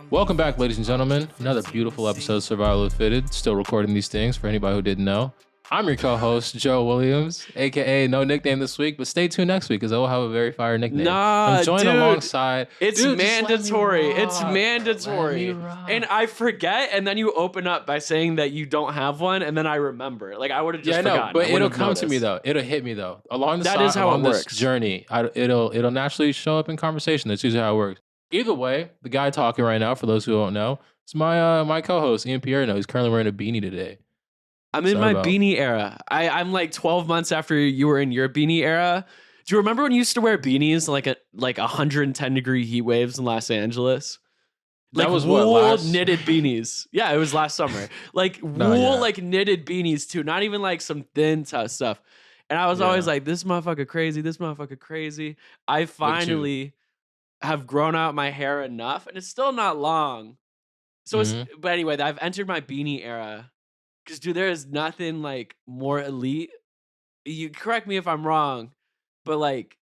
Welcome back, ladies and gentlemen. Another beautiful episode of Survival Fitted. Still recording these things for anybody who didn't know. I'm your co-host, Joe Williams, aka no nickname this week, but stay tuned next week because I will have a very fire nickname. I'm joined alongside. It's mandatory. It's mandatory. And I forget, and then you open up by saying that you don't have one, and then I remember. Like I would have just forgotten. But it'll come to me though. It'll hit me though. Along the that side, is how along it this works. journey, it'll naturally show up in conversation. That's usually how it works. Either way, the guy talking right now, for those who don't know, it's my co-host Ian Pierre. He's currently wearing a beanie today. I'm in my beanie era. I'm like 12 months after you were in your beanie era. Do you remember when you used to wear beanies like 110 degree heat waves in Los Angeles? Like that was wool knitted beanies. Yeah, it was last summer. Like like knitted beanies too. Not even like some thin stuff. And I was always like, this motherfucker crazy. This motherfucker crazy. I finally have grown out my hair enough, and it's still not long. So but anyway, I've entered my beanie era. Because, dude, there is nothing, like, more elite. You correct me if I'm wrong, but, like,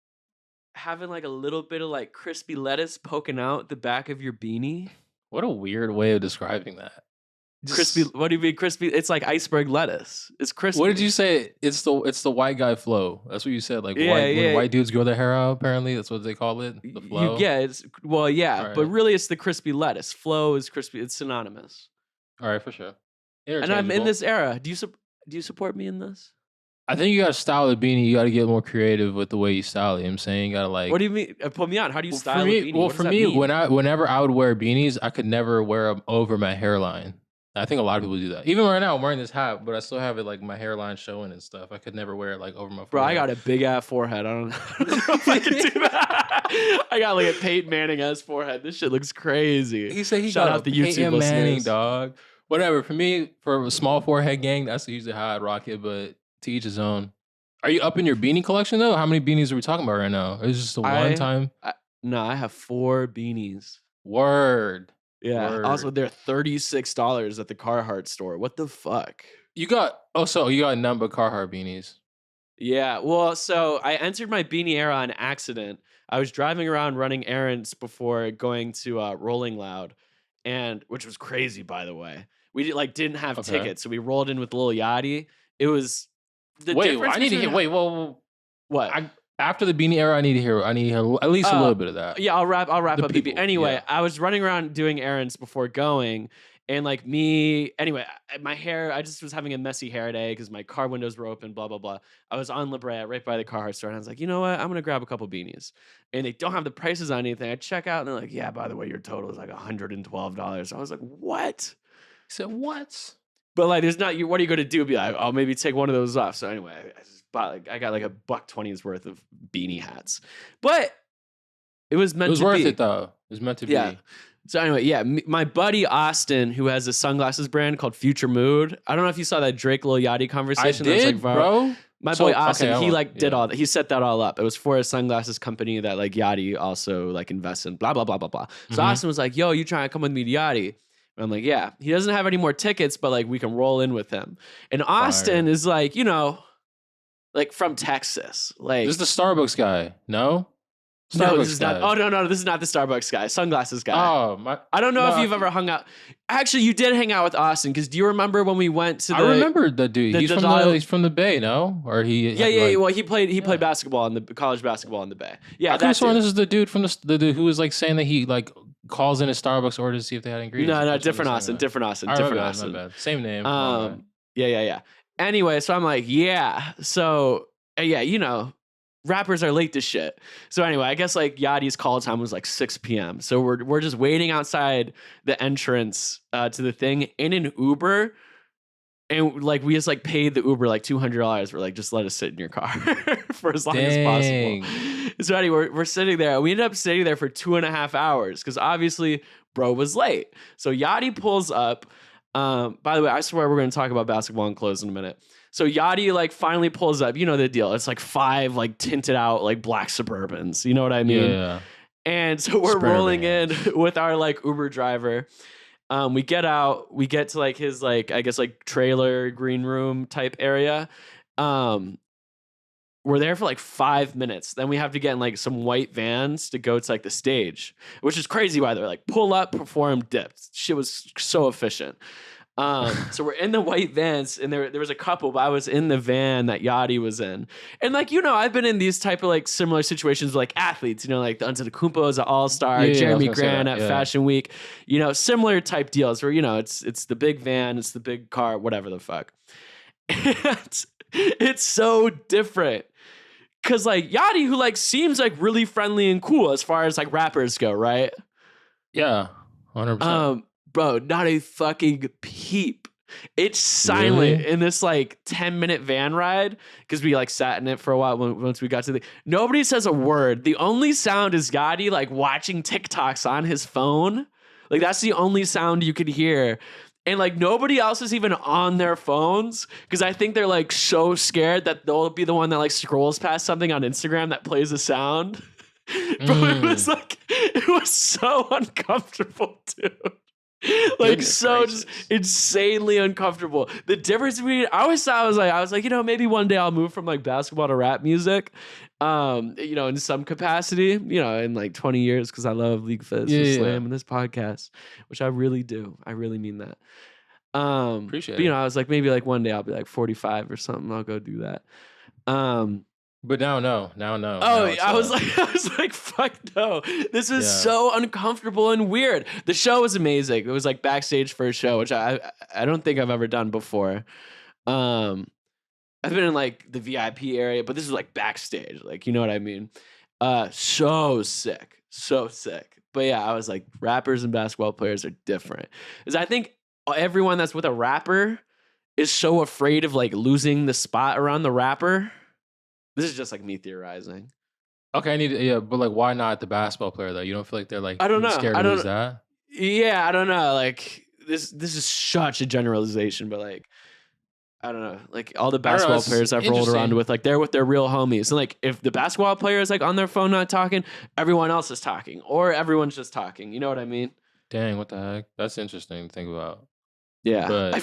having, like, a little bit of, like, crispy lettuce poking out the back of your beanie. What a weird way of describing that. Crispy, what do you mean crispy? It's like iceberg lettuce. It's crispy. What did you say? It's the white guy flow. That's what you said. Like, when white dudes grow their hair out, apparently. That's what they call it, the flow. But really it's the crispy lettuce. Flow is crispy. It's synonymous. All right, for sure. And I'm in this era. Do you support me in this? I think you got to style the beanie. You got to get more creative with the way you style it. You know what I'm saying? You got to like. What do you mean? Put me on. How do you style a beanie? Well, for me, whenever I would wear beanies, I could never wear them over my hairline. I think a lot of people do that. Even right now, I'm wearing this hat, but I still have it like my hairline showing and stuff. I could never wear it like over my forehead. Bro, I got a big ass forehead. I don't know if I can do that. I got like a Peyton Manning ass forehead. This shit looks crazy. He said he Shout got out a the YouTube Peyton Manning, listeners. dog. Whatever. For me, for a small forehead gang, that's usually how I'd rock it, but to each his own. Are you up in your beanie collection, though? How many beanies are we talking about right now? Is it just a one time? No, I have 4 beanies. Word. Yeah. Word. Also, they're $36 at the Carhartt store. What the fuck? You got none but Carhartt beanies. Yeah. Well, so I entered my beanie era on accident. I was driving around running errands before going to Rolling Loud. And which was crazy, by the way. We didn't have tickets, so we rolled in with Lil Yachty. It was the difference. I need to hear. What? After the beanie era, I need to hear at least a little bit of that. Yeah, I'll wrap up the beanie. Anyway, I was running around doing errands before going, and my hair. I just was having a messy hair day because my car windows were open. Blah blah blah. I was on La Brea, right by the Carhartt store, and I was like, you know what? I'm gonna grab a couple beanies. And they don't have the prices on anything. I check out, and they're like, yeah, by the way, your total is like $112. I was like, what? He said, what? But like, there's not. What are you gonna do? Be like, I'll maybe take one of those off. So anyway, I just bought. I got like $120's worth of beanie hats, but it was meant to be. It was worth it though. It was meant to be. So anyway, my buddy Austin, who has a sunglasses brand called Future Mood. I don't know if you saw that Drake Lil Yachty conversation. I did, that's like bro. My boy Austin, he did all that. He set that all up. It was for a sunglasses company that like Yachty also like invests in. Blah blah blah blah blah. So Austin was like, "Yo, you trying to come with me to Yachty?" And I'm like, "Yeah." He doesn't have any more tickets, but like we can roll in with him. And Austin is like, like from Texas. Like this is the Starbucks guy. No. No, this is not. Oh no, this is not the Starbucks guy. Sunglasses guy. Oh, I don't know if you've ever hung out. Actually, you did hang out with Austin because do you remember when we went to? I remember the dude. He's from the Bay, no? Or he? Yeah. Well, he played basketball in the college basketball in the Bay. Yeah, I could have sworn this is the dude from the dude who was like saying that he like calls in a Starbucks order to see if they had ingredients. No, different Austin. My bad. Same name. Yeah. Anyway, so I'm like, yeah. So rappers are late to shit. So anyway, I guess like Yachty's call time was like 6 p.m. So we're just waiting outside the entrance to the thing in an Uber. And like we just like paid the Uber like $200. We're like, just let us sit in your car for as long as possible. So anyway, we're sitting there. We ended up sitting there for 2.5 hours because obviously bro was late. So Yachty pulls up. By the way, I swear we're going to talk about basketball and clothes in a minute. So Yachty like finally pulls up. You know the deal. It's like 5 like tinted out like black Suburbans. You know what I mean? Yeah. And so we're rolling in with our like Uber driver. We get out. We get to like his like I guess like trailer green room type area. We're we're there for like 5 minutes. Then we have to get in like some white vans to go to like the stage, which is crazy by the way. Like pull up, perform, dip. Shit was so efficient. So we're in the white vans, and there was a couple, but I was in the van that Yachty was in. And like, I've been in these type of like similar situations with like athletes, like the Antetokounmpo is an all-star, Yeah, Jeremy I was gonna say Grant that, at Fashion Week, similar type deals where, it's the big van, it's the big car, whatever the fuck. It's so different. Cause like Yachty, who like seems like really friendly and cool as far as like rappers go, right? Yeah, 100%. Bro, not a fucking peep. It's silent in this like 10-minute van ride because we like sat in it for a while once we got to nobody says a word. The only sound is Yachty like watching TikToks on his phone. Like that's the only sound you could hear. And like nobody else is even on their phones because I think they're like so scared that they'll be the one that like scrolls past something on Instagram that plays a sound. Bro, it was so uncomfortable, dude. Like so just insanely uncomfortable. The difference between I always thought I was like, maybe one day I'll move from like basketball to rap music. In some capacity, in like 20 years, because I love LeagueFits and Slam and this podcast, which I really do. I really mean that. Appreciate it. I was like, maybe like one day I'll be like 45 or something. I'll go do that. But now, no. Oh, I was like, fuck no. This is so uncomfortable and weird. The show was amazing. It was like backstage for a show, which I don't think I've ever done before. I've been in like the VIP area, but this is like backstage. Like, you know what I mean? So sick. But yeah, I was like, rappers and basketball players are different. Because I think everyone that's with a rapper is so afraid of like losing the spot around the rapper. This is just like me theorizing. Okay, but like, why not the basketball player though? You don't feel like they're like I don't know. scared to lose that? Yeah, I don't know. Like this is such a generalization, but like I don't know. Like all the basketball players I've rolled around with, like they're with their real homies. And like if the basketball player is like on their phone not talking, everyone else is talking, or everyone's just talking. You know what I mean? Dang, what the heck? That's interesting to think about. Yeah, but I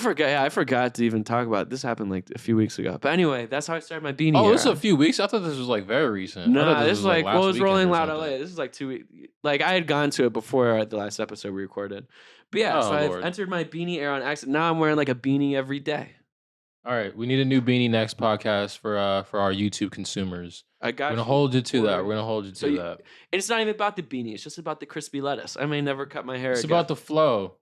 forgot to even talk about it. This happened like a few weeks ago. But anyway, that's how I started my beanie. Oh, this is a few weeks. I thought this was like very recent. Nah, this is like what was Rolling Loud LA. This is like 2 weeks. Like I had gone to it before the last episode we recorded. But yeah, so I've entered my beanie era on accident. Now I'm wearing like a beanie every day. All right, we need a new beanie next podcast for our YouTube consumers. I got. We're gonna hold you to that. We're gonna hold you to that. It's not even about the beanie. It's just about the crispy lettuce. I may never cut my hair. It's about the flow.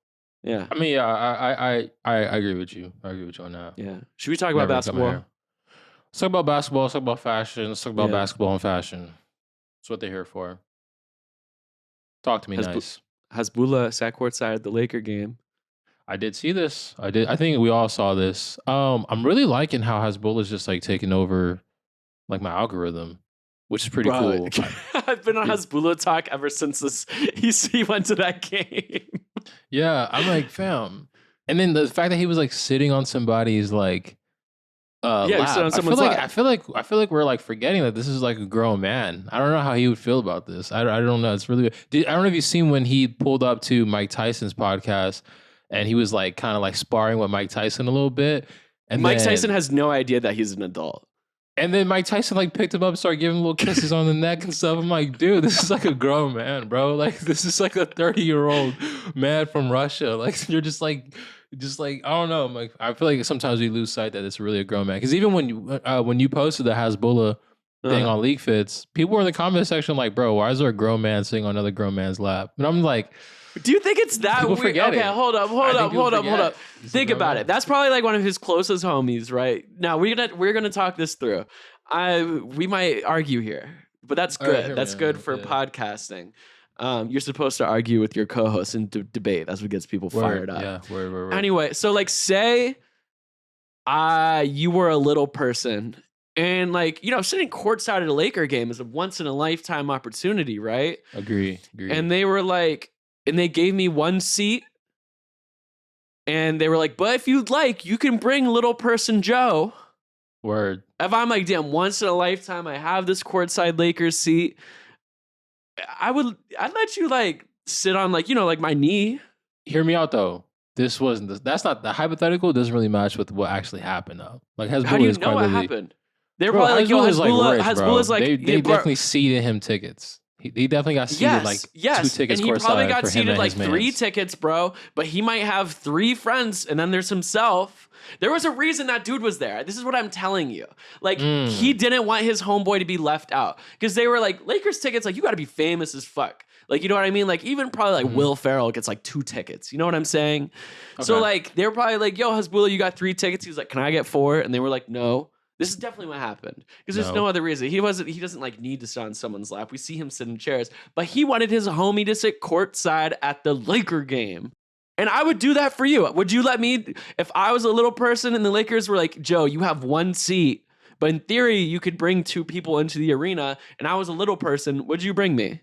Yeah. I mean, yeah, I agree with you. I agree with you on that. Yeah. Should we talk about basketball? Let's talk about basketball. Let's talk about fashion. Let's talk about basketball and fashion. That's what they're here for. Talk to me nice. Hasbulla sat courtside at the Laker game. I did see this. I think we all saw this. I'm really liking how Hasbulla's just like taking over like my algorithm, which is pretty cool. I've been on Hasbulla talk ever since he went to that game. Yeah, I'm like, fam. And then the fact that he was like sitting on somebody's like lap. On someone's lap. I feel like we're like forgetting that this is like a grown man. I don't know how he would feel about this. I don't know. It's really I don't know if you've seen when he pulled up to Mike Tyson's podcast and he was like kind of like sparring with Mike Tyson a little bit. And Mike Tyson has no idea that he's an adult. And then Mike Tyson like picked him up and started giving him little kisses on the neck and stuff. I'm like, dude, this is like a grown man, bro. Like this is like a 30-year-old man from Russia. Like you're just like I don't know. I'm like, I feel like sometimes we lose sight that it's really a grown man. Because even when you posted the Hasbulla thing on LeagueFits, people were in the comment section like, bro, why is there a grown man sitting on another grown man's lap? And I'm like, do you think it's that weird? Okay, hold up. Think about it. That's probably like one of his closest homies, right? Now we're gonna talk this through. We might argue here, but that's good. Right, that's good for podcasting. You're supposed to argue with your co-host and debate. that's what gets people fired up. Yeah, word. Anyway, so like say you were a little person and like, sitting courtside at a Laker game is a once in a lifetime opportunity, right? Agree. And they were like, and they gave me one seat and they were like, but if you'd like, you can bring little person Joe. Word. If I'm like, damn, once in a lifetime, I have this courtside Lakers seat. I'd let you like sit on like, like my knee. Hear me out though. That's not the hypothetical. Doesn't really match with what actually happened though. Like how do you know what happened? They're Bro, probably like, yo, Hasbulla's Hasbulla, rich, bro. Hasbulla's like, they yeah, bro, definitely seeded him tickets. He definitely got seeded like 2 tickets and he probably courtside got for him seated and like his 3 mans. tickets, bro. But he might have 3 friends, and then there's himself. There was a reason that dude was there. This is what I'm telling you. Like, he didn't want his homeboy to be left out because they were like, Lakers tickets, like, you got to be famous as fuck. Like, you know what I mean? Like, even probably like Will Ferrell gets like 2 tickets. You know what I'm saying? Okay. So like, they were probably like, yo, Hasbulla, you got 3 tickets. He was like, can I get 4? And they were like, no. This is definitely what happened because there's no other reason. He doesn't like need to sit on someone's lap. We see him sit in chairs, but he wanted his homie to sit courtside at the Laker game. And I would do that for you. Would you let me, if I was a little person and the Lakers were like, Joe, you have 1 seat, but in theory, you could bring 2 people into the arena, and I was a little person, would you bring me?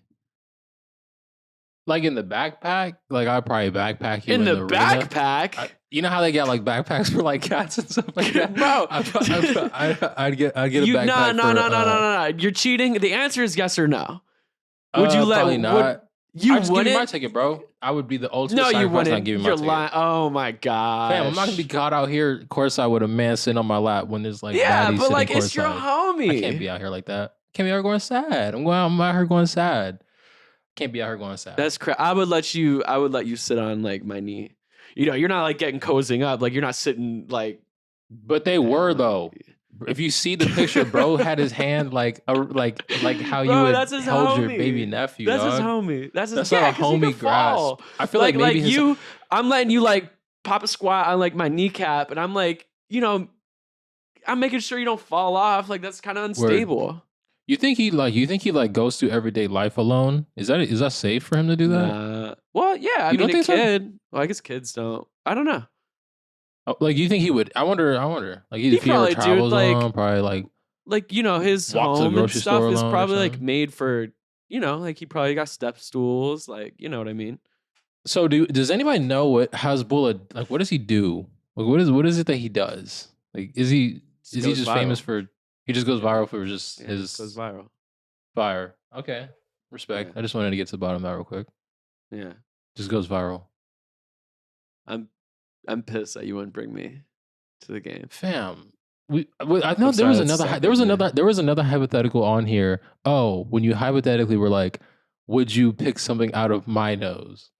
Like in the backpack? Like I'd probably backpack you In the arena. backpack? You know how they get like backpacks for like cats and stuff like that? Bro. I'd get a backpack No. You're cheating. The answer is yes or no. Would you let probably not. You I just give wouldn't? you my ticket, bro. I would be the ultimate No, you sacrifice wouldn't. not giving my You're ticket. lying. Oh my god. Fam, I'm not gonna be caught out here courtside with a man sitting on my lap when there's like yeah, baddies but like sitting it's your courtside. homie. I can't be out here like that. Can't be out here going sad. I'm out here going sad. Can't be out here going sad. That's correct. I would let you sit on like my knee. You know, you're not like getting cozying up. Like you're not sitting like. But they were though. If you see the picture, bro had his hand like how you Bro, would that's his hold your homie. baby nephew. That's dog. his homie. That's That's yeah, not a 'cause he homie could fall. grasp. I feel like maybe his- you. I'm letting you like pop a squat on like my kneecap, and I'm like, you know, I'm making sure you don't fall off. Like that's kind of unstable. You think he goes through everyday life alone? Is that safe for him to do that? Well, yeah. I You mean, don't a think so? kid. Well, I guess kids don't. I don't know. Like you think he would? I wonder. Like if he ever probably, dude, travels like- alone, probably like You know, his Walk to the home and grocery stuff store is alone or probably like something? made for. You know, like he probably got step stools. Like you know what I mean. So does anybody know what Hasbulla like? What does he do? Like what is it that he does? Like is he Goes just viral. famous for? He just goes viral for just Yeah, his goes viral. fire. Okay, respect. Yeah. I just wanted to get to the bottom of that real quick. Yeah, Just goes viral. I'm pissed that you wouldn't bring me to the game. Fam, I know I'm there was sorry, that's another second, man. there was another hypothetical on here. Oh, when you hypothetically were like, would you pick something out of my nose?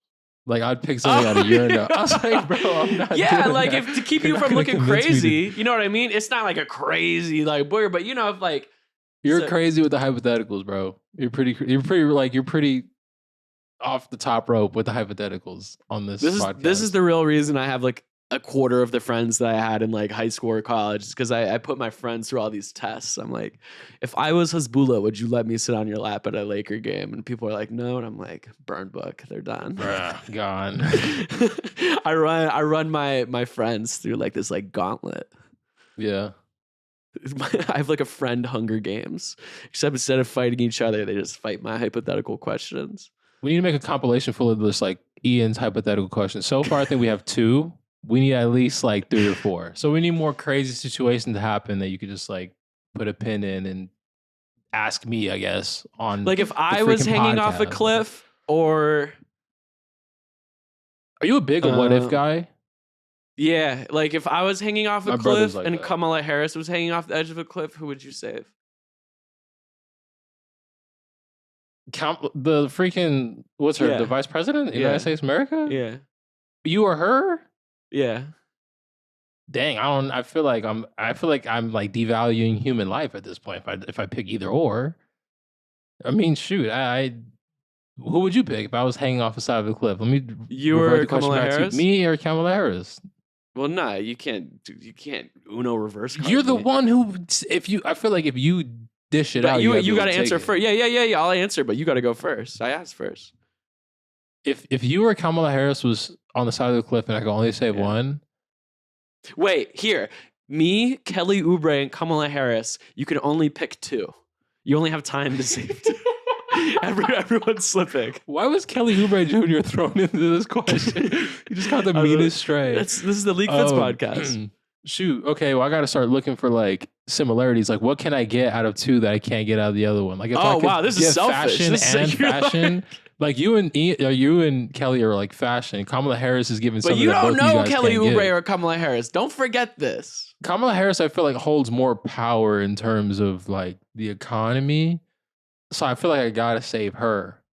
Like I'd pick something out of your nose. I was like, bro, I'm not. Yeah, doing like that. if to keep You're you not from gonna looking convince me to- crazy, you know what I mean? It's not like a crazy like boy, but you know if like You're So- crazy with the hypotheticals, bro. You're pretty off the top rope with the hypotheticals on this podcast. this is the real reason I have like a quarter of the friends that I had in like high school or college because I put my friends through all these tests. I'm like, if I was Hasbulla, would you let me sit on your lap at a Laker game? And people are like, no. And I'm like, burn book, they're done. Bruh, gone. I run my friends through like this like gauntlet. Yeah. I have like a friend Hunger Games, except instead of fighting each other, they just fight my hypothetical questions. We need to make a compilation full of this like Ian's hypothetical questions. So far, I think we have 2. We need at least like 3 or 4. So we need more crazy situations to happen that you could just like put a pin in and ask me, I guess, on Like if the I was freaking hanging off a podcast. cliff, or Are you a big what if guy? yeah, like if I was hanging off a My brother's cliff like and that. Kamala Harris was hanging off the edge of a cliff, who would you save? The freaking what's her Yeah. the vice president of the Yeah. United States of America? Yeah, You or her? yeah. Dang, I feel like I'm like devaluing human life at this point if I pick either or. I mean, shoot, who would you pick if I was hanging off the side of the cliff? Let me You revert or the question Kamala back to Harris? me or Kamala Harris. Well, nah, you can't Uno reverse. card You're the me. one who I feel like if you dish it But out, you have to got to take answer it. first. Yeah. I'll answer, but you got to go first. I asked first. If you or Kamala Harris was on the side of the cliff and I could only save Yeah. one, Wait, here. Me, Kelly Oubre, and Kamala Harris. You can only pick 2. You only have time to save 2. Everyone's slipping. why was Kelly Oubre Jr. thrown into this question? You just got the I don't- meanest stray. This is the LeagueFits podcast. Shoot. Okay. Well, I got to start looking for like similarities. Like, what can I get out of 2 that I can't get out of the other one? Like, if I Oh, could wow, this is get selfish. fashion This is and like- you're like- fashion, Like you and Kelly are like fashion. Kamala Harris is giving But something you that don't both of you know guys Kelly can't Oubre give. or Kamala Harris. Don't forget this. Kamala Harris, I feel like holds more power in terms of like the economy. So I feel like I gotta save her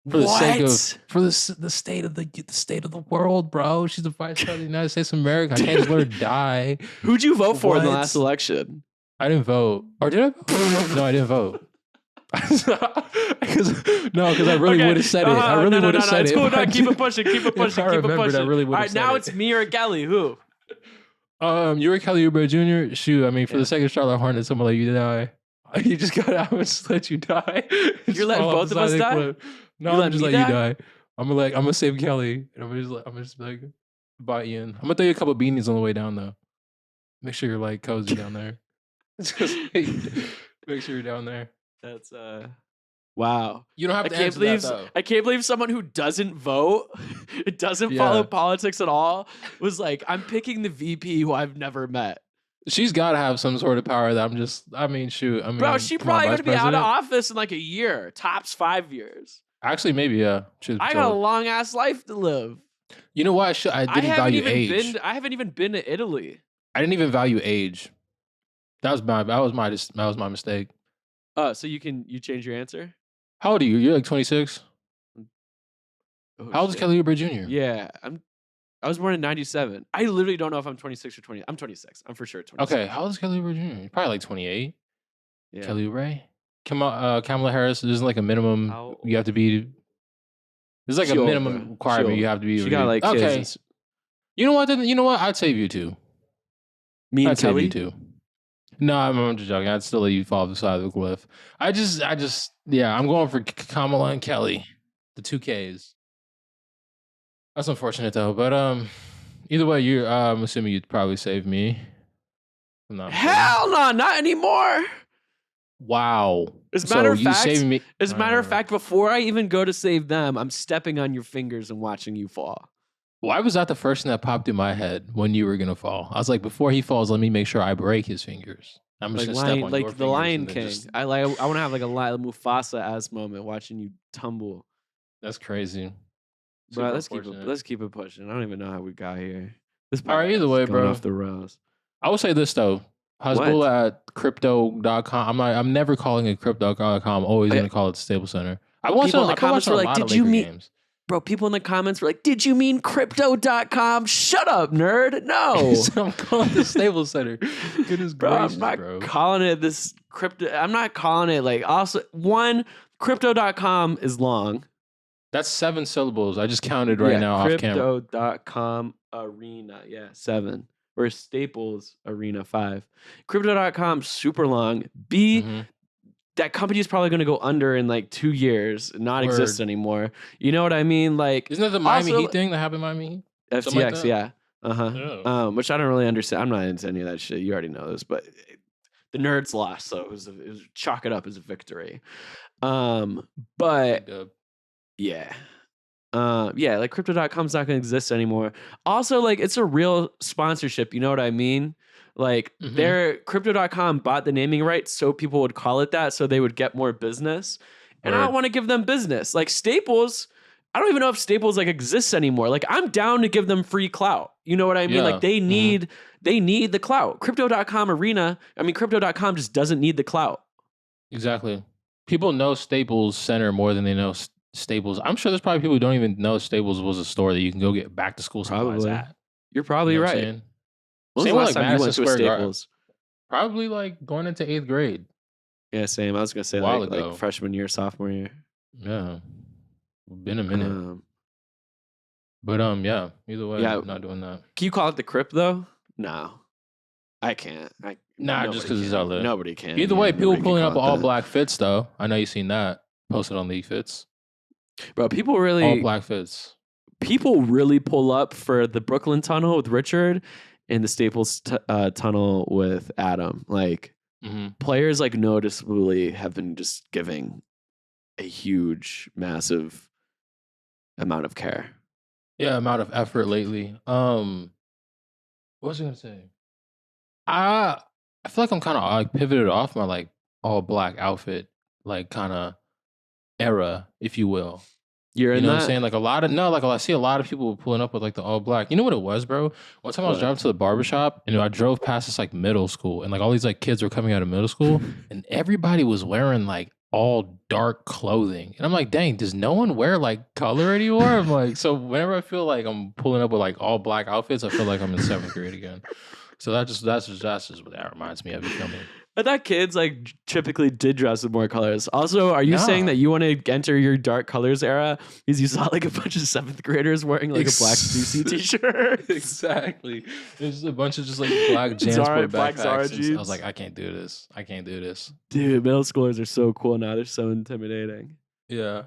for the sake of the state of the world, bro. She's the vice president of the United States of America. I can't just let her die. Who'd you vote for in the What? last election? I didn't vote, or did I? Vote? No, I didn't vote. Because I really would have said it. I really would have said it's it. Cool. if I No, keep did- it pushing. Keep it pushing. If I Keep it remembered, pushing. I really would All have right, said now it. it's me or Kelly. Who? You were Kelly Oubre Jr. Shoot, I mean, for Yeah. the sake of Charlotte Hornets, I'm gonna let you die. You just gotta, I'm gonna just let you die. You're letting both of us die? No, You I'm letting just me letting you die? die. I'm gonna save Kelly, and I'm gonna just be like, bye, Ian. I'm gonna throw you a couple beanies on the way down though. Make sure you're like cozy down there. Just make sure you're down there. That's wow. You don't have I to can't answer believe that though. I can't believe someone who doesn't vote, it doesn't follow politics at all, was like, I'm picking the VP who I've never met. She's got to have some sort of power that Bro, she probably gonna be out of office in like a year, tops 5 years. Actually, maybe, yeah. I got a long ass life to live. You know what? I didn't value age. I haven't even been to Italy. I didn't even value age. That was my mistake. So you change your answer? How old are you? You're like 26. Oh, How old is Kelly Oubre Jr.? Yeah, I was born in 97. I literally don't know if I'm 26 or 20. I'm 26. I'm for sure 26. Okay, how old is Kelly Oubre Jr.? Probably like 28. Yeah. Kelly Oubre? Kamala Harris, there's like a minimum you have to be. There's like a minimum requirement you have to be. She got like okay. kids. You know what? You know what? I'd save you too. Me and I'd Kelly? save you too. No, I'm just joking. I'd still let you fall off the side of the cliff. Yeah, I'm going for Kamala and Kelly, the 2Ks. That's unfortunate though, but either way, I'm assuming you'd probably save me. Hell no, not anymore. Wow. As a matter of fact, saving me. As a matter of fact, before I even go to save them, I'm stepping on your fingers and watching you fall. Why was that the first thing that popped in my head when you were gonna fall? I was like, before he falls, let me make sure I break his fingers. I'm just gonna step on your fingers. Like the Lion King. I want to have like a Mufasa-ass moment watching you tumble. That's crazy. Bro, let's keep it pushing. I don't even know how we got here. This all right, either way, bro. Off the rails. I will say this though. Hasbulla at crypto.com. I'm never calling it crypto.com. I'm always gonna call it Staples Center. People in the comments were like, did you mean Bro, people in the comments were like, did you mean crypto.com? Shut up, nerd. No. I'm calling it the Staples Center. Goodness gracious, I'm not calling it this crypto. I'm not calling it like, also, crypto.com is long. That's 7 syllables. I just counted right now off camera. Crypto.com arena. Yeah, 7. Or Staples Arena 5. Crypto.com super long. That company is probably going to go under in like 2 years, not exist anymore. You know what I mean? Like, isn't that the Miami Heat thing that happened in Miami Heat? FTX, like yeah. Oh. Which I don't really understand. I'm not into any of that shit. You already know this, but the nerds lost, so it was chalk it up as a victory. But yeah. Like crypto.com's not going to exist anymore. Also, like, it's a real sponsorship. You know what I mean? Like, their crypto.com bought the naming rights so people would call it that so they would get more business. And I don't want to give them business. Like, Staples, I don't even know if Staples like exists anymore. Like, I'm down to give them free clout. You know what I mean? Like, they need the clout. Crypto.com just doesn't need the clout. Exactly. People know Staples Center more than they know Staples. I'm sure there's probably people who don't even know Staples was a store that you can go get back to school supplies at. You're probably right. When was the last time you went to a Staples? Probably like going into 8th grade. Yeah, same. I was gonna say like freshman year, sophomore year. Yeah, been a minute. But yeah. Either way, I'm not doing that. Can you call it the Crip though? No, I can't. Just because it's all lit. Nobody can. Either way, people pulling up all black fits though. I know you've seen that posted on LeagueFits. Bro, people really all black fits. People really pull up for the Brooklyn Tunnel with Richard and the Staples Tunnel with Adam. Like, players like noticeably have been just giving a huge, massive amount of care. Yeah, amount of effort lately. What was I gonna say? I feel like I'm kind of like pivoted off my like all black outfit, like kind of era, if you will. You're You in know what I'm that? saying? Like I see a lot of people pulling up with like the all black. You know what it was, bro? One time I was What? driving to the barbershop and I drove past this like middle school and like all these like kids were coming out of middle school and everybody was wearing like all dark clothing. And I'm like, dang, does no one wear like color anymore? I'm like, so whenever I feel like I'm pulling up with like all black outfits, I feel like I'm in 7th grade again. So that's just what that reminds me of. You feel me? I thought kids like typically did dress with more colors. Also, are you saying Nah. that you want to enter your dark colors era because you saw like a bunch of 7th graders wearing like a black Stussy t-shirt? Exactly. There's just a bunch of just like black Zara, JanSport black Zara backpacks. And I jeans. was like, I can't do this. I can't do this. Dude, middle schoolers are so cool now. They're so intimidating. Yeah.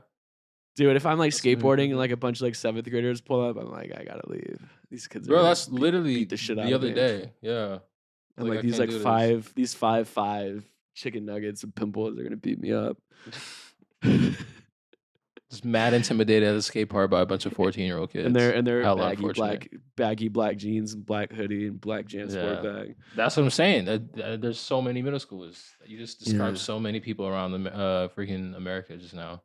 Dude, if I'm like That's what we skateboarding and do. like a bunch of like 7th graders pull up, I'm like, I gotta leave. These kids are Bro, gonna that's literally beat the shit out the of other me. day. Yeah. I'm Like, like I these can't like do this. these 5'5" chicken nuggets and pimples are gonna beat me up. Just mad intimidated at the skate park by a bunch of 14-year-old kids. and they're Hella baggy black jeans and black hoodie and black JanSport Yeah. bag. That's what I'm saying. There's so many middle schoolers. You just described Yeah. so many people around the freaking America just now.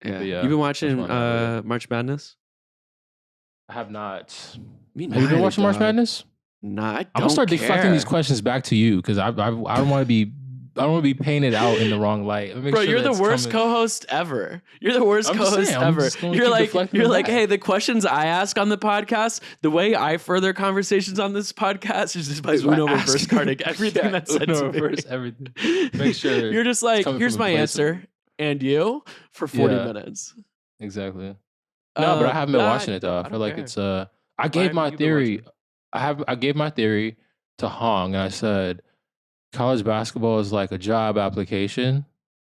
Yeah. But yeah, You've been that's watching why I'm not really- March Madness? I have not. Me Have you been neither, watching March dog. Madness? Nah, I don't I'm gonna start deflecting these care. questions back to you because I don't want to be painted out in the wrong light. Let me make Bro, sure you're that the it's worst coming- co-host ever. You're the worst I'm just co-host saying, I'm ever. just gonna You're keep like, deflecting you're them like, back. hey, the questions I ask on the podcast, the way I further conversations on this podcast is just by Is by Uno asking- reverse carding everything Yeah, that's said Uno to me. reverse everything. Make sure You're just it's like, coming here's from a my place of- answer, and you for 40 Yeah. minutes. Exactly. No, but I haven't been nah, watching it though. I don't feel like care. it's I gave haven't my you been theory. watching? I gave my theory to Hong and I said college basketball is like a job application.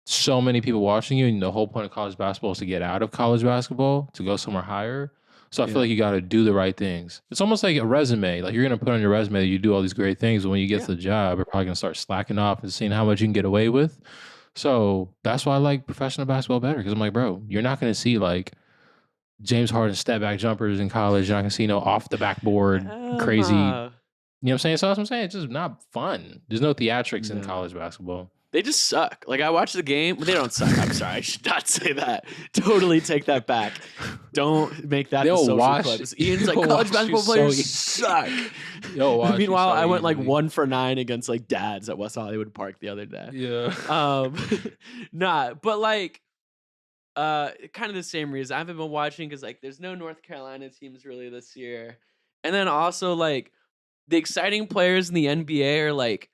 So many people watching you, and the whole point of college basketball is to get out of college basketball to go somewhere higher. So I Yeah. feel like you got to do the right things. It's almost like a resume. Like you're gonna put on your resume that you do all these great things, but when you get to the job, you're probably gonna start slacking off and seeing how much you can get away with. So that's why I like professional basketball better because I'm like, bro, you're not gonna see like James Harden step back jumpers in college. You're not gonna see no off the backboard crazy. You know what I'm saying? So that's what I'm saying. It's just not fun. There's no theatrics in No. college basketball. They just suck. Like I watched the game, but they don't suck. I'm sorry, I should not say that. Totally take that back. Don't make that the They'll social wash- clips. Ian's like they'll college wash basketball you so players easy. suck. Yo, watch you Meanwhile, so I went like easily. 1 for 9 against like dads at West Hollywood Park the other day. Yeah. Nah, but like kind of the same reason. I haven't been watching because like there's no North Carolina teams really this year. And then also like the exciting players in the NBA are like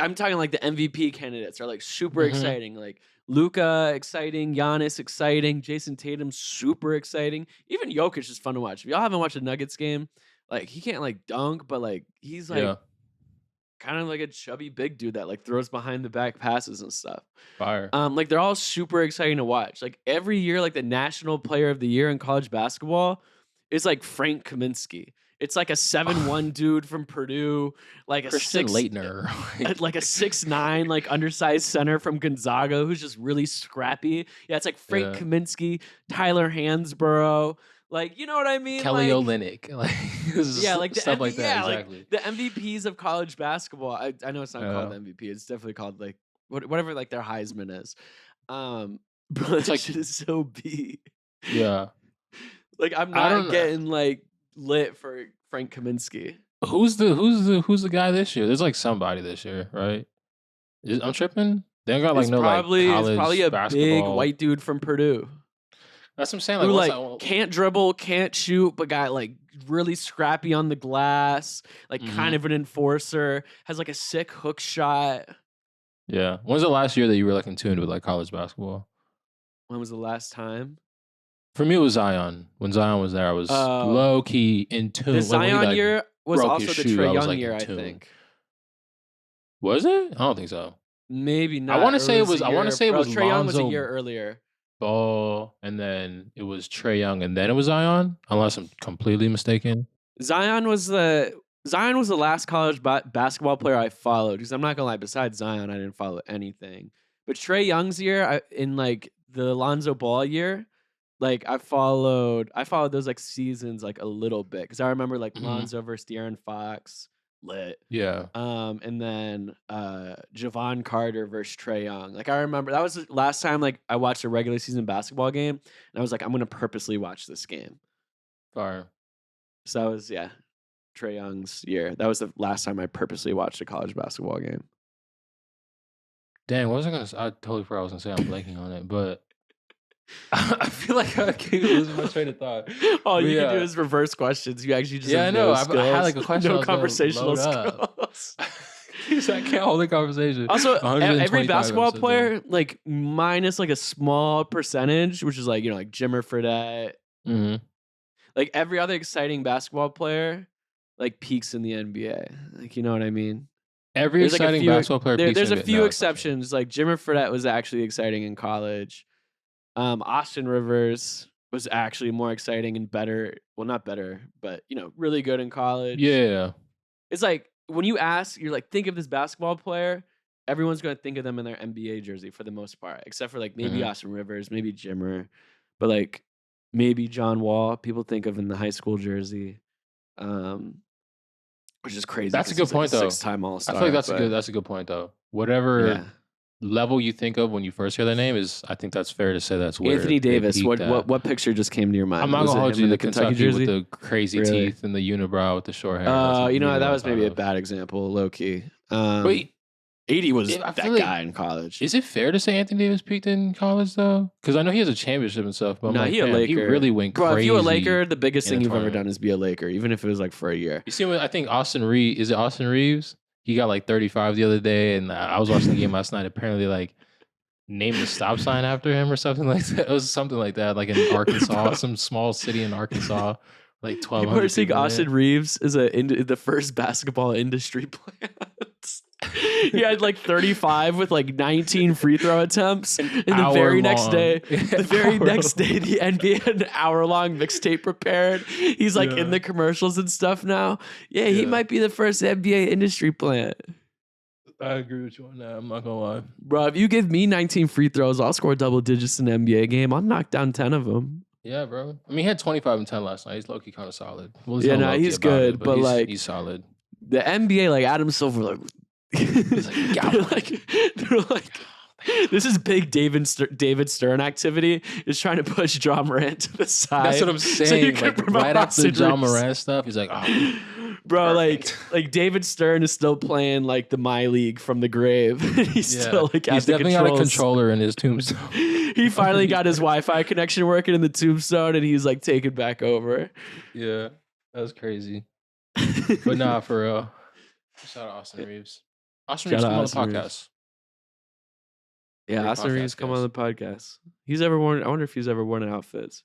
I'm talking like the MVP candidates are like super Mhm. exciting. Like Luka exciting, Giannis exciting, Jason Tatum super exciting. Even Jokic is fun to watch. If y'all haven't watched a Nuggets game, like he can't like dunk, but like he's like Yeah. kind of like a chubby big dude that like throws behind the back passes and stuff. Fire. Like they're all super exciting to watch. Like every year, like the national player of the year in college basketball is like Frank Kaminsky. It's like a 7'1" dude from Purdue, like a Christian 6 Laettner. like a 6'9" like undersized center from Gonzaga who's just really scrappy. Yeah, it's like Frank Yeah. Kaminsky, Tyler Hansborough, like you know what I mean? Kelly like, Olynyk. Like this is yeah, like the stuff like that. yeah, Exactly. like the MVPs of college basketball. I know it's not called Yeah. MVP. It's definitely called like whatever like their Heisman is. Bro, it's like- like shit is so B. Yeah. Like I'm I don't not know. getting like lit for Frank Kaminsky. Who's the guy this year? There's like somebody this year, right? I'm tripping. They don't got like It's no probably like it's college probably a big basketball. white dude from Purdue That's what I'm saying. who what's like that- can't dribble, can't shoot, but got like really scrappy on the glass, like kind of an enforcer, has like a sick hook shot. Yeah. When's the last year that you were like in tune with like college basketball? When was the last time? For me, it was Zion. When Zion was there, I was Oh. low key in tune. The When he, Zion like, year was broke also his the shoe, Trae I was, Young like, year, in I tune. think. Was it? I don't think so. Maybe not. wanna or say it was- a I wanna year- say it bro, was Trae Young was a Lonzo year earlier. Ball, and then it was Trae Young, and then it was Zion. Unless I'm completely mistaken. Zion was the last college basketball player I followed. Because I'm not gonna lie, besides Zion, I didn't follow anything. But Trae Young's year, in like the Lonzo Ball year, like I followed those like seasons like a little bit because I remember like Mhm. Lonzo versus De'Aaron Fox. lit. Yeah. And then Javon Carter versus Trae Young. Like, I remember that was the last time like I watched a regular season basketball game, and I was like, I'm gonna purposely watch this game. Fire. So that was Trae Young's year. That was the last time I purposely watched a college basketball game. Dang, what was I gonna say? I totally forgot what I was gonna say. I'm blanking on it, but I feel like I keep losing my train of thought. All But you can do yeah. is reverse questions. You actually just Yeah, I have know. no I had like a skills, question. I no was gonna conversational load up. skills. I can't hold a conversation. Also, every 125 basketball episodes in. player, like minus like a small percentage, which is like, you know, like Jimmer Fredette, Mhm. like every other exciting basketball player, like peaks in the NBA. Like, you know what I mean? Every There's like a exciting few. basketball player. peaks There's in a it. few No, that's not true. exceptions. Like Jimmer Fredette was actually exciting in college. Austin Rivers was actually more exciting and better. Well, not better, but you know, really good in college. Yeah. It's like when you ask, you're like, think of this basketball player. Everyone's going to think of them in their NBA jersey for the most part, except for like maybe Mhm. Austin Rivers, maybe Jimmer, but like maybe John Wall. People think of in the high school jersey, which is crazy. That's a 'cause good he's, like, point, though. 6-time All I Star. feel like that's a good point, though. Whatever Yeah. level you think of when you first hear their name is, I think that's fair to say that's where Anthony they Davis. peaked at. What picture just came to your mind? I'm not Was gonna it hold him you in the the Kentucky Kentucky jersey? with the crazy Really? teeth and the unibrow with the short hair. That's You know, immediately that what was I thought maybe a of. bad example, low key. But 80 was I that feel like- guy in college. is it fair to say Anthony Davis peaked in college though? Because I know he has a championship and stuff. But I'm No, like, he a fam, Laker. he really went Bro, crazy. if you're a Laker, the biggest in thing the you've ever tournament. done is be a Laker, even if it was like for a year. You see, I think Austin Reeves. Is it Austin Reeves? He got like 35 the other day, and I was watching the game last night. Apparently, like named the stop sign after him or something like that. It was something like that, like in Arkansas, some small city in Arkansas, like 1,200 People are saying people in Austin it. Reeves is the first basketball industry plant. He had like 35 with like 19 free throw attempts. And the very next Hour-long. day, the very Hour-long. next day, the NBA had an hour-long mixtape prepared. He's like in Yeah. the commercials and stuff now. Yeah, he Yeah. might be the first NBA industry plant. I agree with you on that. I'm not gonna lie. Bro, if you give me 19 free throws, I'll score double digits in an NBA game. I'll knock down 10 of them. Yeah, bro. I mean, he had 25 and 10 last night. He's low-key kind of solid. Well, Yeah, not nah, low-key he's about good, it, but, he's, like- he's solid. The NBA, like Adam Silver, like, they're like, this is big David Stern activity. Is trying to push John Morant to the side. That's what I'm so you saying. can Like, promote right after Austin John Reeves. Morant stuff, he's like, oh, Bro, perfect. like David Stern is still playing like the My League from the grave. He's yeah. still like He's at the definitely got a controls. controller in his tombstone. He finally got his Wi-Fi connection working in the tombstone, and he's like taking back over. Yeah, that was crazy. But nah, for real. Shout out Austin Reeves. Austin Reeves, Shout come out on the Austin Reeves. podcast. Yeah, Great Austin podcast Reeves come on guest. the podcast. He's ever worn. I wonder if he's ever worn outfits.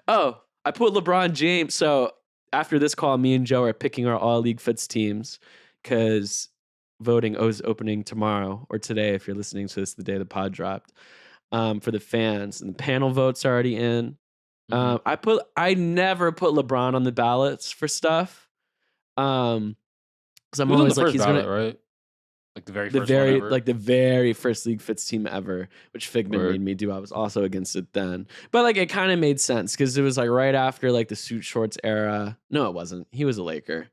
Oh, I put LeBron James. So after this call, me and Joe are picking our all LeagueFits teams because voting is opening tomorrow or today. If you're listening to this the day the pod dropped, for the fans, and the panel votes are already in. Mhm. I never put LeBron on the ballots for stuff. Because I'm He was on always the like first he's ballot, gonna right? Like the very first one ever. the very first LeagueFits team ever, which Figment Word. made me do. I was also against it then, but like it kind of made sense because it was like right after like the suit shorts era. No, it wasn't. He was a Laker. Or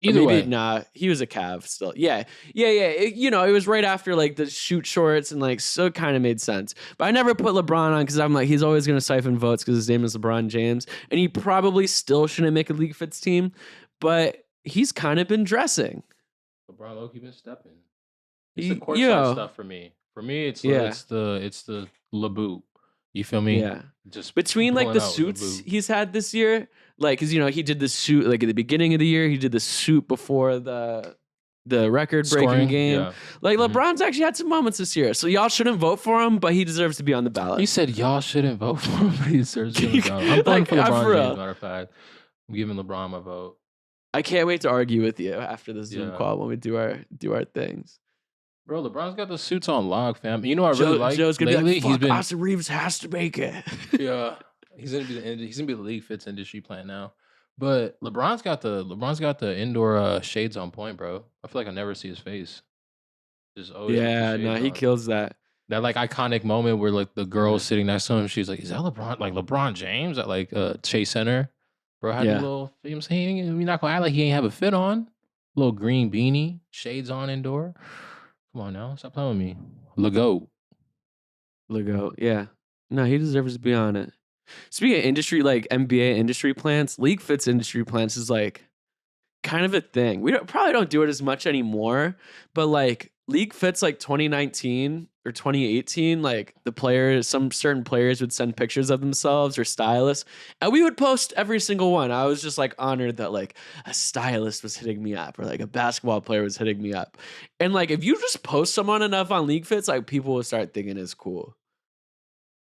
Either maybe, way, nah, he was a Cav still. Yeah. It was right after like the shoot shorts and like so it kind of made sense. But I never put LeBron on because I'm like he's always gonna siphon votes because his name is LeBron James, and he probably still shouldn't make a LeagueFits team, but he's kind of been dressing. LeBron low-key been stepping. It's the He- courtside yo. stuff for me. For me, it's Yeah. it's the LeBoot. You feel me? Yeah. Just Between like pulling the out suits LeBoot. he's had this year, like because he did the suit like at the beginning of the year, he did the suit before the record breaking Scoring, game. yeah. Like Mhm. LeBron's actually had some moments this year, so y'all shouldn't vote for him, but he deserves to be on the ballot. He said y'all shouldn't vote for him, but he deserves to be on You- the ballot. I'm voting like, for LeBron for real. James, matter of fact. I'm giving LeBron my vote. I can't wait to argue with you after the Zoom Yeah. call when we do our things. Bro, LeBron's got the suits on lock, fam. You know what I really like Joe's gonna lately? be like, fuck, Austin Reeves has to make it. Yeah, he's gonna be the LeagueFits industry plant now. But LeBron's got the indoor shades on point, bro. I feel like I never see his face. Just always with the Yeah, no, shades he on. kills that. That like iconic moment where like the girl Yeah. sitting next to him, she's like, "Is that LeBron? Like LeBron James at like Chase Center?" Bro, had Yeah. a little. You know what I'm saying? You're not gonna act like he ain't have a fit on. Little green beanie, shades on indoor. Come on now, stop playing with me. Lego. Lego, yeah. No, he deserves to be on it. Speaking of industry, like NBA industry plants, LeagueFits industry plants is like kind of a thing. We probably don't do it as much anymore, but like LeagueFits like 2019 or 2018, like some certain players would send pictures of themselves or stylists, and we would post every single one. I was just like honored that like a stylist was hitting me up or like a basketball player was hitting me up. And like if you just post someone enough on LeagueFits, like people will start thinking it's cool.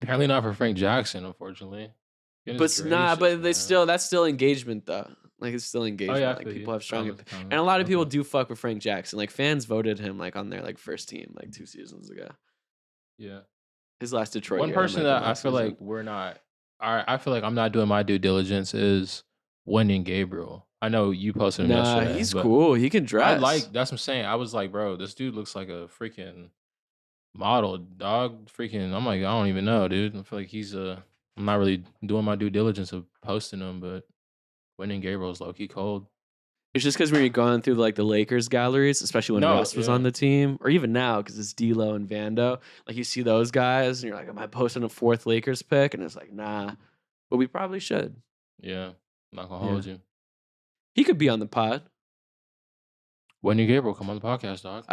Apparently not for Frank Jackson, unfortunately. But nah, but that's still engagement though. Like it's still engagement. yeah, like people have strong comment. and a lot of people do fuck with Frank Jackson. Like fans voted him like on their like first team like 2 seasons ago. Yeah. His last Detroit. One year, person that I feel season. like we're not I feel like I'm not doing my due diligence is Wendy Gabriel. I know you posted him yesterday. He's cool. He can dress. That's what I'm saying. I was like, bro, this dude looks like a freaking model, dog. Freaking, I'm like, I don't even know, dude. I feel like I'm not really doing my due diligence of posting him, but Wendy Gabriel's low key cold. It's just because when you're going through like the Lakers galleries, especially when Russ was on the team, or even now because it's D'Lo and Vando, like you see those guys and you're like, am I posting a 4th Lakers pick? And it's like, nah, but we probably should. Yeah, I'm not gonna hold you. He could be on the pod. Wendy Gabriel, come on the podcast, dog.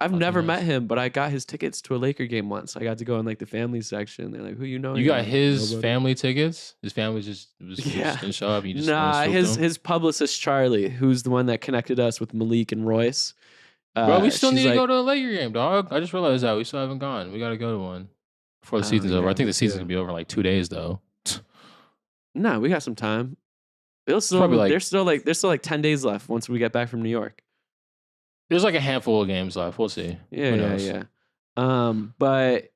I've never met him, but I got his tickets to a Laker game once. I got to go in like the family section. They're like, who you know? You got his family tickets? His family just didn't show up? You just his publicist, Charlie, who's the one that connected us with Malik and Royce. Bro, we still need to go to a Laker game, dog. I just realized that. We still haven't gone. We got to go to one before the season's over. I think the season's going to be over in like 2 days, though. No, we got some time. There's still like 10 days left once we get back from New York. There's like a handful of games left. We'll see. Yeah. But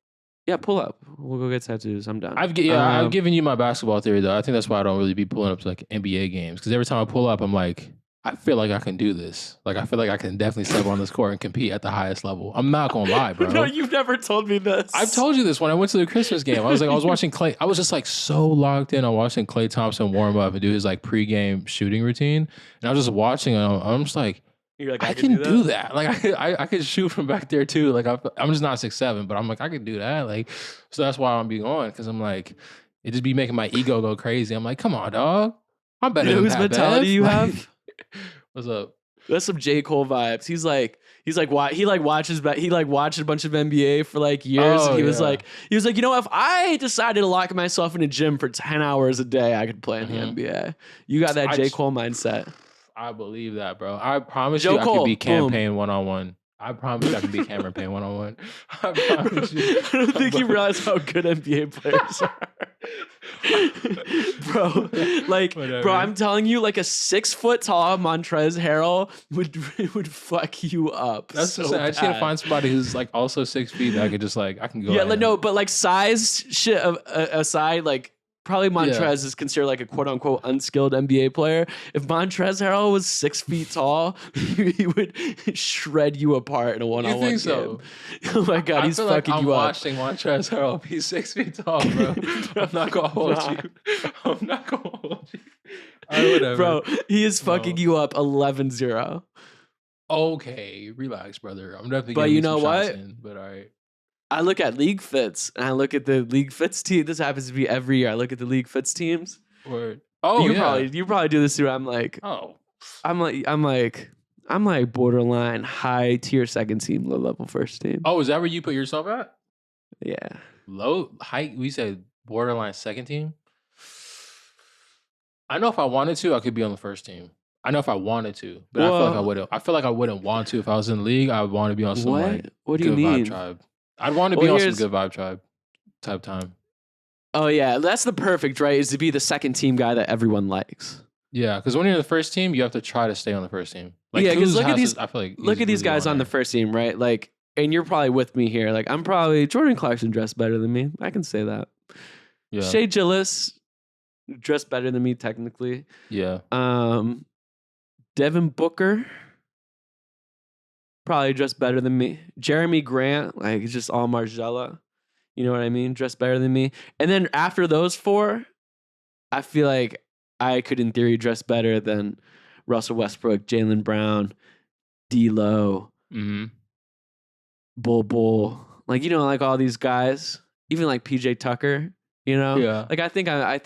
yeah, pull up. We'll go get tattoos. I'm done. I've given you my basketball theory though. I think that's why I don't really be pulling up to like NBA games because every time I pull up, I'm like, I feel like I can do this. Like I feel like I can definitely step on this court and compete at the highest level. I'm not gonna lie, bro. No, you've never told me this. I've told you this when I went to the Christmas game. I was watching Klay. I was just like so locked in on watching Klay Thompson warm up and do his like pregame shooting routine, and I was just watching. And I'm just like. You're like, I can do that. Like I could shoot from back there too. Like I'm just not 6'7", but I'm like I could do that. Like so that's why I'm being on because I'm like it just be making my ego go crazy. I'm like, come on, dog. I'm better than that. Whose mentality you have? What's up? That's some J. Cole vibes. He watches a bunch of NBA for like years. Oh, and he was like, you know, if I decided to lock myself in a gym for 10 hours a day, I could play in the NBA. You got that J. Cole mindset. I believe that, bro. I promise you I could be campaign one-on-one. I promise you I can be campaign one-on-one. I promise you. I don't think you realize how good NBA players are. Bro, I'm telling you, like a 6 foot tall Montrezl Harrell would fuck you up. That's so bad. I just need to find somebody who's like also 6 feet that I could just like I can go. Yeah, like, no, but like size shit aside, like probably Montrez is considered like a quote unquote unskilled NBA player. If Montrezl Harrell was 6 feet tall, he would shred you apart in a one-on-one game. So? Oh my god, he's fucking like you up. I'm watching Montrezl Harrell. He's 6 feet tall, bro. I'm not gonna hold you. I'm not gonna hold you. All right, whatever. Bro, he is fucking you up 11-0. Okay, relax, brother. I'm definitely. But you know what? But all right. I look at LeagueFits and I look at the LeagueFits team. This happens to be every year. I look at the LeagueFits teams. Word. Oh, you probably do this too. I'm like borderline high tier second team, low level first team. Oh, is that where you put yourself at? Yeah. Low height. We said borderline second team. I know if I wanted to, I could be on the first team. I know if I wanted to, but I feel like I wouldn't. I feel like I wouldn't want to if I was in the league. I would want to be on some what do you mean? Vibe tribe. I'd want to be on some good vibe tribe type time. Oh yeah, that's the perfect, right? Is to be the second team guy that everyone likes. Yeah, because when you're in the first team, you have to try to stay on the first team. Like, yeah, because I feel like look at these guys on the first team, right? Like, and you're probably with me here. Like, I'm probably Jordan Clarkson dressed better than me. I can say that. Yeah. Shea Gillis dressed better than me technically. Yeah. Devin Booker. Probably dressed better than me. Jeremy Grant, like it's just all Margella. You know what I mean? Dressed better than me. And then after those 4, I feel like I could in theory dress better than Russell Westbrook, Jaylen Brown, D-Lo, Mm-hmm. Bull, like like all these guys, even like PJ Tucker. Yeah. Like I think I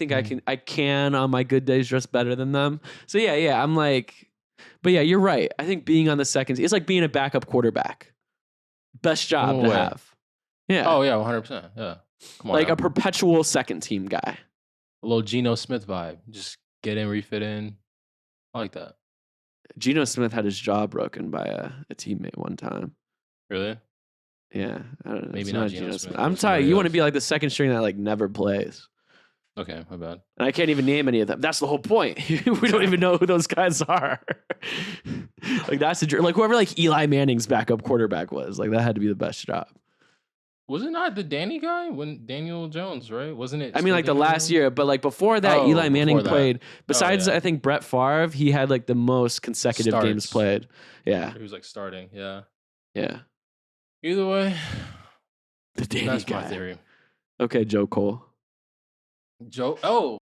can on my good days dress better than them. So yeah, I'm like, but yeah, you're right. I think being on the second team, it's like being a backup quarterback. Best job to have. Yeah. Oh yeah, 100%. Yeah. Come on. Like now. a perpetual second team guy. A little Geno Smith vibe. Just get in, refit in. I like that. Geno Smith had his jaw broken by a teammate one time. Really? Yeah, I don't know. Maybe It's not Geno Smith. I'm but tired. somebody You want to else. be like the second string that like never plays. Okay, my bad. And I can't even name any of them. That's the whole point. We don't even know who those guys are. Like that's like whoever like Eli Manning's backup quarterback was. Like that had to be the best job. Was it not the Danny guy when Daniel Jones, right? Wasn't it? I mean, still like the Daniel last Jones? year, but like before that, Oh, Eli Manning before that. played. Besides, yeah. I think Brett Favre, he had like the most consecutive games Starts. played. Yeah, He was like starting. Yeah. yeah. Either way, The Danny that's guy. my theory. Okay, Joe Cole. Joe. Oh,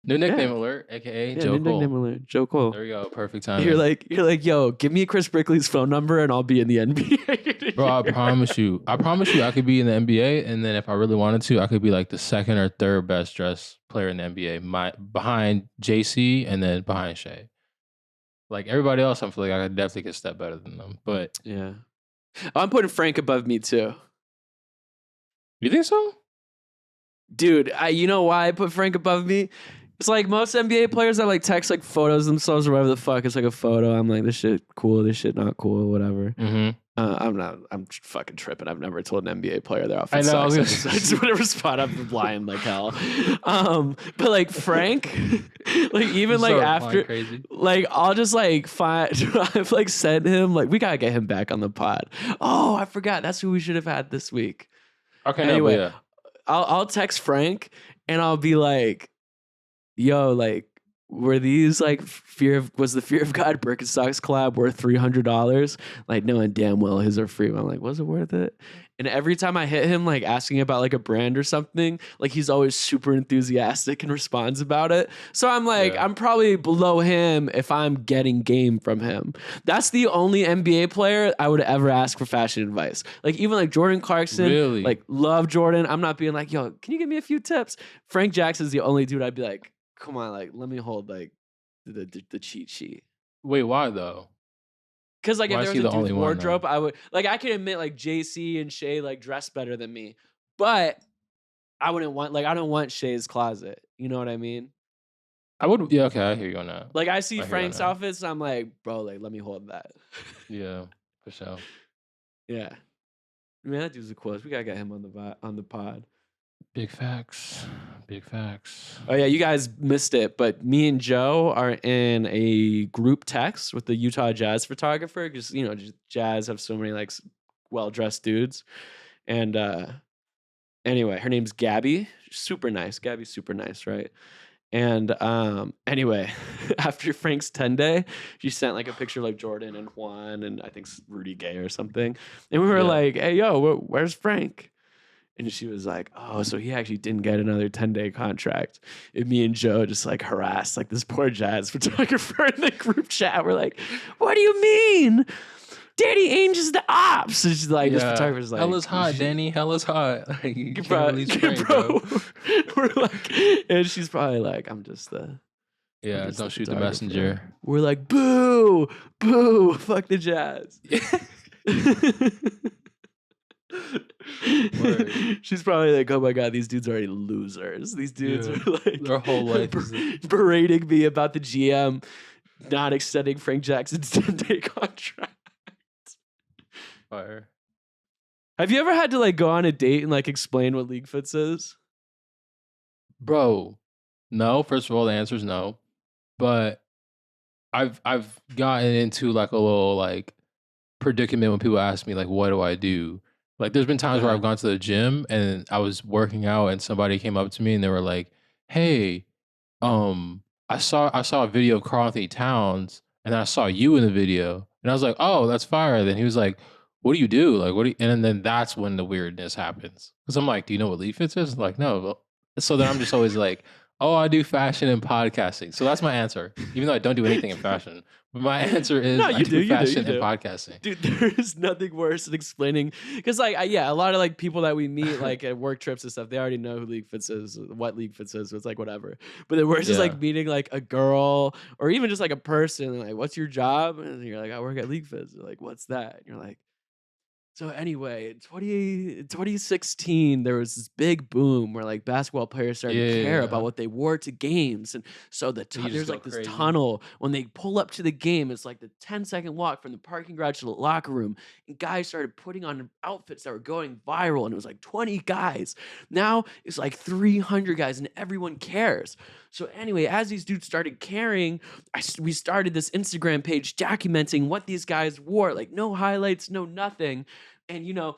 new nickname Yeah. alert, aka Yeah, Joe new Cole. nickname alert, Joe Cole. There we go. Perfect timing. You're like, yo, give me Chris Brickley's phone number and I'll be in the NBA. Bro, I promise you, I could be in the NBA, and then if I really wanted to, I could be like the second or third best dressed player in the NBA, behind JC and then behind Shea. Like everybody else, I feel like I could definitely get a step better than them. But Yeah. I'm putting Frank above me too. you think so? Dude, you know why I put Frank above me? It's like most NBA players that like text like photos themselves or whatever the fuck. It's like a photo. I'm like, this shit cool, this shit not cool, whatever. Mm-hmm. I'm fucking tripping. I've never told an NBA player their outfit I know, sucks. I just whatever spot I'm blind like hell. But like Frank, like even like after, crazy. like I'll just like find. I've like sent him like we gotta get him back on the pod. Oh, I forgot. That's who we should have had this week. Okay, Anyway, no, but yeah. I'll text Frank and I'll be like, yo, like, were these like was the Fear of God Birkenstocks collab worth $300? Like knowing damn well his are free. I'm like, was it worth it? And every time I hit him, like asking about like a brand or something, like he's always super enthusiastic and responds about it. So I'm like, Yeah. I'm probably below him if I'm getting game from him. That's the only NBA player I would ever ask for fashion advice. Like even like Jordan Clarkson, Really? like love Jordan. I'm not being like, yo, can you give me a few tips? Frank Jackson's the only dude I'd be like, come on, like let me hold like the cheat sheet. Wait, why though? Because like if Why is there he was a the only dude's one, wardrobe, I would like I can admit like JC and Shay like dress better than me, but I wouldn't want like I don't want Shay's closet. You know what I mean? I would. Yeah, okay, I hear you on that. Like I see I hear Frank's that. outfits, and I'm like, bro, like let me hold that. Yeah, for sure. Yeah, man, that dude's the coolest. We gotta get him on the pod. Big facts. Big facts. Oh yeah, you guys missed it, but me and Joe are in a group text with the Utah Jazz photographer because just Jazz have so many like well-dressed dudes, and anyway, her name's Gabby. Super nice. Gabby's super nice, right? And anyway, after Frank's 10 day, she sent like a picture of like Jordan and Juan and I think Rudy Gay or something, and we were Yeah. like, "Hey, yo, where's Frank?" And she was like, oh, so he actually didn't get another 10-day contract. And me and Joe just like harassed like this poor Jazz photographer in the group chat. We're like, what do you mean? Danny Ainge is the ops. And she's like, this photographer's like, Hella's hot, Danny. Hella's hot. Like, you can't bro, release Frank, bro. We're like, and she's probably like, I'm just the Yeah, just don't the shoot the photographer. messenger. We're like, boo, fuck the Jazz. Word. She's probably like, oh my god, these dudes are already losers. These dudes Yeah. are like Their whole life is berating me about the GM not extending Frank Jackson's 10-day contract. fire. Have you ever had to like go on a date and like explain what LeagueFits is? Bro, no. First of all, the answer is no. But I've gotten into like a little like predicament when people ask me like, what do I do? Like there's been times where I've gone to the gym and I was working out and somebody came up to me and they were like, hey, I saw a video of Karl Anthony Towns and then I saw you in the video. And I was like, oh, that's fire. Then he was like, what do you do? Like, what do you, and then that's when the weirdness happens. Because I'm like, do you know what LeagueFits is? Like, no. So then I'm just always like, Oh, I do fashion and podcasting. So that's my answer. Even though I don't do anything in fashion. But my answer is No, I you do do, fashion and podcasting. Dude, there is nothing worse than explaining because, like, yeah, a lot of like people that we meet, like at work trips and stuff, they already know who LeagueFits is, what LeagueFits is. So it's like whatever. But the worst is like meeting like a girl or even just like a person. Like, what's your job? And you're like, I work at LeagueFits. They're like, what's that? And you're like. So anyway, in 2016, there was this big boom where like basketball players started to care about what they wore to games. And so there's like this tunnel when they pull up to the game. It's like the 10-second walk from the parking garage to the locker room. And guys started putting on outfits that were going viral. And it was like 20 guys. Now it's like 300 guys and everyone cares. So anyway, as these dudes started caring, we started this Instagram page documenting what these guys wore. Like no highlights, no nothing. And, you know,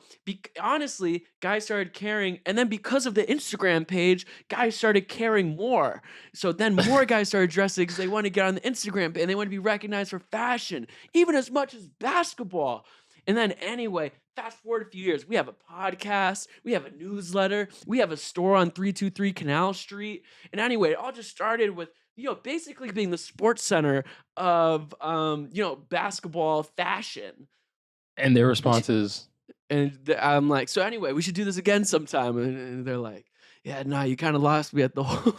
honestly, guys started caring. And then because of the Instagram page, guys started caring more. So then more guys started dressing because they want to get on the Instagram page and they want to be recognized for fashion, even as much as basketball. And then anyway, fast forward a few years, we have a podcast, we have a newsletter, we have a store on 323 Canal Street. And anyway, it all just started with, you know, basically being the sports center of, you know, basketball fashion. And their response is... And I'm like, so anyway, we should do this again sometime. And they're like, yeah, nah, you kind of lost me at the whole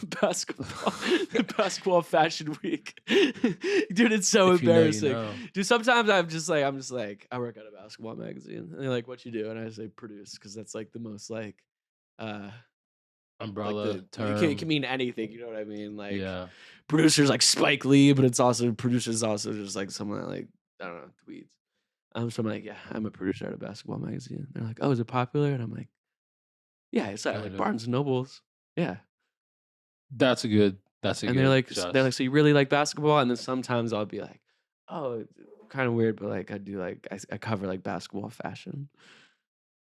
basketball fashion week. Dude, it's so embarrassing. Dude, sometimes I'm just like, I work at a basketball magazine. And they're like, what you do? And I say produce, because that's like the most like umbrella like term. It can mean anything, you know what I mean? Like producers like Spike Lee, but it's also producers also just like someone that like, I don't know, tweets. So I'm like, yeah, I'm a producer at a basketball magazine. They're like, oh, is it popular? And I'm like, yeah, it's at like Barnes and Nobles. Yeah. That's a good. And they're like, so you really like basketball? And then sometimes I'll be like, oh, kind of weird, but like I do like I cover like basketball fashion.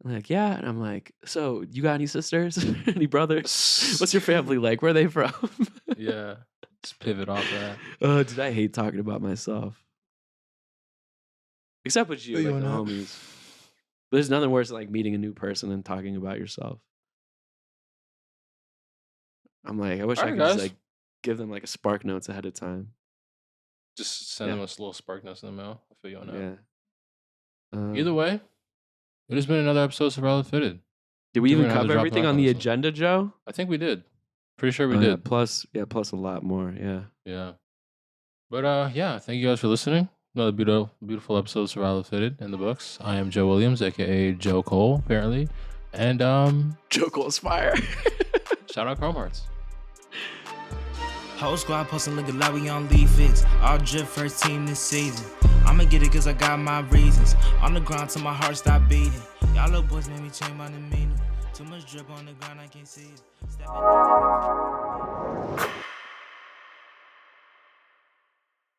I'm like, yeah, and I'm like, so you got any sisters, any brothers? What's your family like? Where are they from? Yeah, just pivot off that. Dude, I hate talking about myself. Except with you, like the homies. But there's nothing worse than like meeting a new person and talking about yourself. I'm like, I wish I could just like give them like a Spark Notes ahead of time. Just send them a little Spark Notes in the mail. I feel you on that. Yeah. Either way, it has been another episode of Survival Fitted. Did we even cover everything on the agenda, Joe? I think we did. Pretty sure we did. Plus a lot more. Yeah. Yeah. But yeah, thank you guys for listening. Another beautiful episode of Survival Fitted in the books. I am Joe Williams, aka Joe Cole, apparently. And Joe Cole's fire. Shout out Chrome Hearts. Whole squad posting look like we on LeagueFits. All drip first team this season. I'ma get it cause I got my reasons. On the ground till my heart stop beating. Y'all little boys made me change my demeanor. Too much drip on the ground, I can't see it.